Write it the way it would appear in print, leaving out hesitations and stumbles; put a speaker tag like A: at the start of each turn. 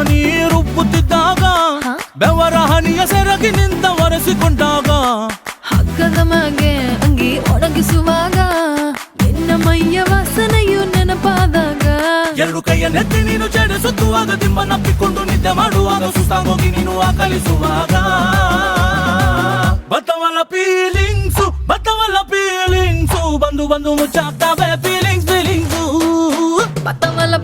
A: ನೀ ರುಬ್ಬುತ್ತಿದ್ದಾಗ ಬೆವರ ಹನಿಯ ಸೆರಗಿ ನಿಂತ ಒರೆಸಿಕೊಂಡಾಗ
B: ಹಗ್ಗದ ಮಗೆ ಅಂಗಿ ಒಣಗಿಸುವಾಗ ನಿನ್ನ ಮೈಯ ವಾಸನೆಯು ನೆನಪಾದಾಗ
A: ಎರಡು ಕೈಯ ನೆತ್ತಿ ನೀನು ಜಡಿಸುತ್ತುವಾಗ ದಿಮ್ಮನಪ್ಪಿಕೊಂಡು ನಿದ್ದೆ ಮಾಡುವಾಗ ಸುಸ್ತಾಗೋಗಿ ನೀನು ಆಕಲಿಸುವಾಗ ಬತ್ತವಲ್ಲ ಫೀಲಿಂಗ್ಸು ಬಂದು ಮುಚ್ಚಾಗ್ತಾವೆ ಫೀಲಿಂಗ್ಸು
B: ಬತ್ತವಲ್ಲ